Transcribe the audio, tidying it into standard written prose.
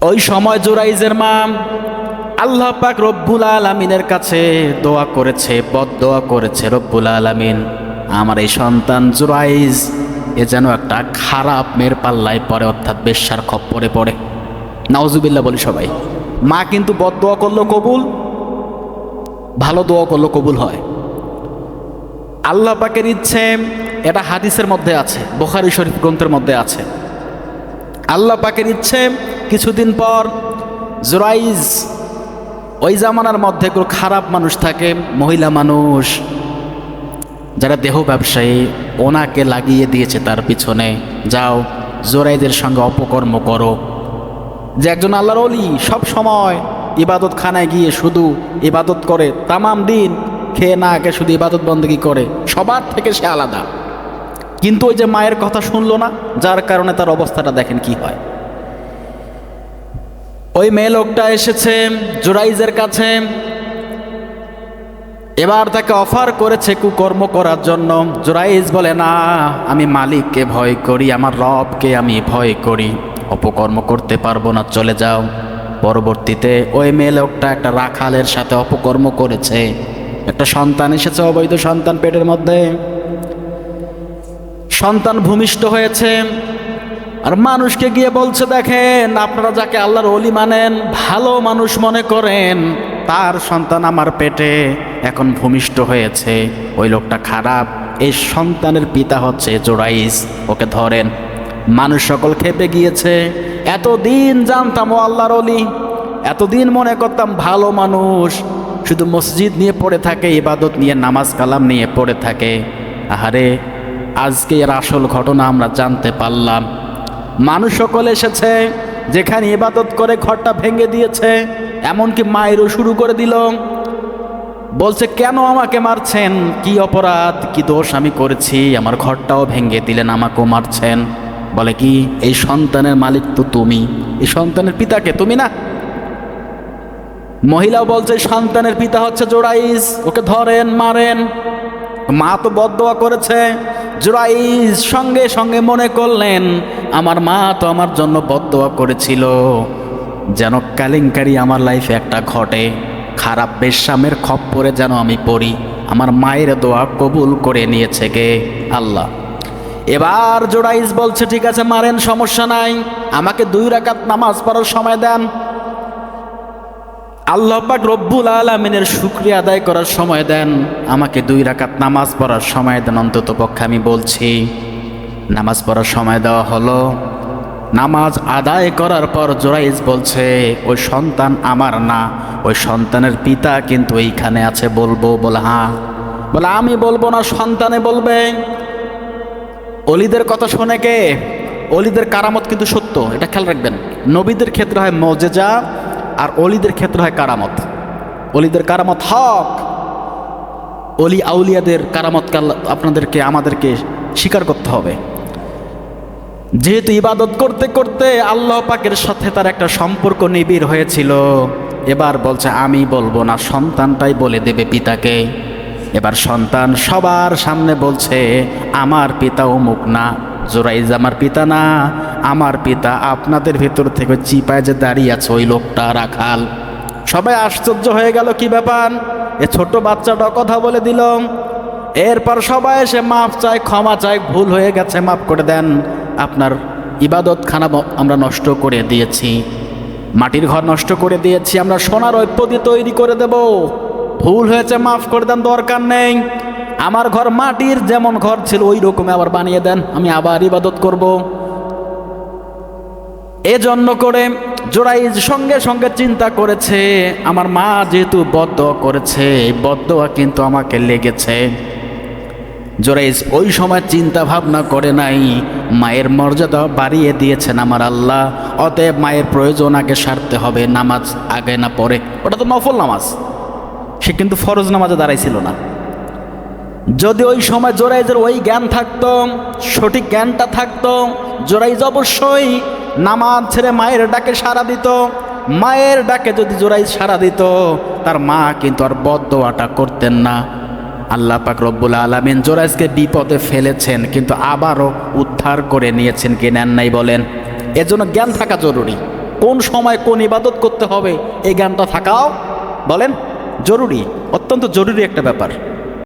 ওই সময় জুরাইজের মা আল্লাহ পাক রব্বুল আলামিনের কাছে দোয়া করেছে, বদদোয়া করেছে, রব্বুল আলামিন আমার এই সন্তান জুরাইজ এ যেন একটা খারাপ মেয়ের পাল্লায় পড়ে, অর্থাৎ বেশ্যার খপ্পরে পড়ে। নাউজুবিল্লাহ বলি সবাই। মা কিন্তু বদদোয়া করলো কবুল, ভালো দোয়া করলো কবুল হয়। আল্লাহ পাকের ইচ্ছে, এটা হাদিসের মধ্যে আছে, বুখারী শরীফ গ্রন্থের মধ্যে আছে। আল্লাহ পাকের ইচ্ছে কিছুদিন পর জুরাইজ, ওই জামানার মধ্যে কোনো খারাপ মানুষ থাকে, মহিলা মানুষ যারা দেহ ব্যবসায়ী, ওনাকে লাগিয়ে দিয়েছে তার পিছনে, যাও জুরাইজের সঙ্গে অপকর্ম করো। যে একজন আল্লাহর ওলি সব সময় ইবাদত খানায় গিয়ে শুধু ইবাদত করে, তামাম দিন খেয়ে না খেয়ে শুধু ইবাদত বন্দেগী করে, সবার থেকে সে আলাদা। কিন্তু ওই যে মায়ের কথা শুনলো না, যার কারণে তার অবস্থাটা দেখেন কি হয়। ওই মেয়ে লোকটা এসেছে জুরাইজের কাছে, এবার তাকে অফার করেছে কুকর্ম করার জন্য। জুরাইজ বলে, না, আমি মালিককে ভয় করি, আমার রবকে আমি ভয় করি, অপকর্ম করতে পারবো না, চলে যাও। পরবর্তীতে ওই মেয়ে লোকটা একটা রাখালের সাথে অপকর্ম করেছে, একটা সন্তান এসেছে, অবৈধ সন্তান পেটের মধ্যে, সন্তান ভূমিষ্ঠ হয়েছে। আর মানুষকে গিয়ে বলছে, দেখেন আপনারা যাকে আল্লাহর ওলি মানেন, ভালো মানুষ মনে করেন, তার সন্তান আমার পেটে এখন ভূমিষ্ঠ হয়েছে, ওই লোকটা খারাপ, এই সন্তানের পিতা হচ্ছে জুরাইজ, ওকে ধরেন। মানুষ সকল খেপে গিয়েছে। এতদিন জানতাম ও আল্লাহর ওলি, এতদিন মনে করতাম ভালো মানুষ, শুধু মসজিদ নিয়ে পড়ে থাকে, ইবাদত নিয়ে, নামাজ কালাম নিয়ে পড়ে থাকে। আহারে, আজকে এর আসল ঘটনা আমরা জানতে পারলাম। মানুষ সকল এসেছে, যেখানে ইবাদত করে ঘরটা ভেঙে দিয়েছে, এমনকি মায়েরও শুরু করে দিল। বলছে, কেন আমাকে মারছেন, কি অপরাধ, কি দোষ আমি করেছি, আমার ঘরটাও ভেঙে দিলেন, আমাকেও মারছেন। বলে কি, এই সন্তানের মালিক তো তুমি, এই সন্তানের পিতাকে তুমি না। মহিলাও বলছে, সন্তানের পিতা হচ্ছে জুরাইজ, ওকে ধরেন, মারেন। মা তো বদদোয়া করেছে। জুরাইজ সঙ্গে সঙ্গে মনে করলেন, আমার মা তো আমার জন্য বদদোয়া করেছিল, যেন কেলেঙ্কারি আমার লাইফে একটা ঘটে, খারাপ বেশ্যামের খপ্পরে যেন আমি পড়ি। আমার মায়ের দোয়া কবুল করে নিয়েছে কে? আল্লাহ। এবার জুরাইজ বলছে, ঠিক আছে মারেন, সমস্যা নাই, আমাকে 2 রাকাত নামাজ পড়ার সময় দেন। আল্লাহ পাক রব্বুল আলামিনের শুকরিয়া আদায় করার সময় দেন, আমাকে 2 রাকাত নামাজ পড়ার সময় দেন, অন্তত পক্ষে আমি বলছি। নামাজ পড়ার সময় দেওয়া হলো। নামাজ আদায় করার পর জুরাইজ বলছে, ওই সন্তান আমার না, ওই সন্তানের পিতা কিন্তু এইখানে আছে, বলবো? বলে হ্যাঁ। বলে, আমি বলবো না, সন্তানে বলবে। অলিদের কথা শোনে কে? অলিদের কারামত কিন্তু সত্য, এটা খেয়াল রাখবেন। নবীদের ক্ষেত্রে হয় মুজিজা, আর অলিদের ক্ষেত্রে হয় কারামত। অলিদের কারামত হক, অলি আউলিয়াদের কারামতকে আপনাদেরকে আমাদেরকে স্বীকার করতে হবে। যেহেতু ইবাদত করতে করতে আল্লাহ পাকের সাথে তার একটা সম্পর্ক নিবিড় হয়েছিল, এবার বলছে আমি বলবো না, সন্তানটাই বলে দেবে পিতাকে। এবার সন্তান সবার সামনে বলছে, আমার পিতা অমুক না, জুরাইজ আমার পিতা না, আমার পিতা আপনাদের ভেতর থেকে চিপায় যে দাঁড়িয়ে আছে ওই লোকটা, রাখাল। সবাই আশ্চর্য হয়ে গেল, কি ব্যাপার, এ ছোট বাচ্চাটা কথা বলে দিল। এরপর সবাই এসে মাফ চায়, ক্ষমা চায়, ভুল হয়ে গেছে, মাফ করে দেন, আপনার ইবাদতখানা আমরা নষ্ট করে দিয়েছি, মাটির ঘর নষ্ট করে দিয়েছি, আমরা সোনার ঐক্য দিয়ে তৈরি করে দেব, ভুল হয়েছে, মাফ করে দেন, দরকার নেই, আমার ঘর মাটির যেমন ঘর ছিল ওই রকমই আবার বানিয়ে দেন, আমি আবার ইবাদত করব। এজন্য করে জুরাইজ সঙ্গে সঙ্গে চিন্তা করেছে, আমার মা যেহেতু বদদোয়া করেছে, এই বদদোয়া কিন্তু আমাকে লেগেছে। জুরাইজ ওই সময় চিন্তা ভাবনা করে নাই, মায়ের মর্যাদা বাড়িয়ে দিয়েছেন আমার আল্লাহ, অতএব মায়ের প্রয়োজন আগে সারতে হবে, নামাজ আগে না পরে। ওটা তো নফল নামাজ, সে কিন্তু ফরজ নামাজে দাঁড়াইছিল না। যদি ওই সময় জুরাইজের ওই জ্ঞান থাকতো, সঠিক জ্ঞানটা থাকতো, জুরাইজ অবশ্যই নামাজ ছেড়ে মায়ের ডাকে সাড়া দিত। মায়ের ডাকে যদি জুরাইজ সাড়া দিত, তার মা কিন্তু আর বদদোয়াটা করতেন না। আল্লাহ পাক রব্বুল আলামিন জুরাইজকে বিপদে ফেলেছেন, কিন্তু আবারও উদ্ধার করে নিয়েছেন, কি নেন নাই বলেন? এজন্য জ্ঞান থাকা জরুরি। কোন সময় কোন ইবাদত করতে হবে এই জ্ঞানটা থাকাও বলেন জরুরি, অত্যন্ত জরুরি একটা ব্যাপার।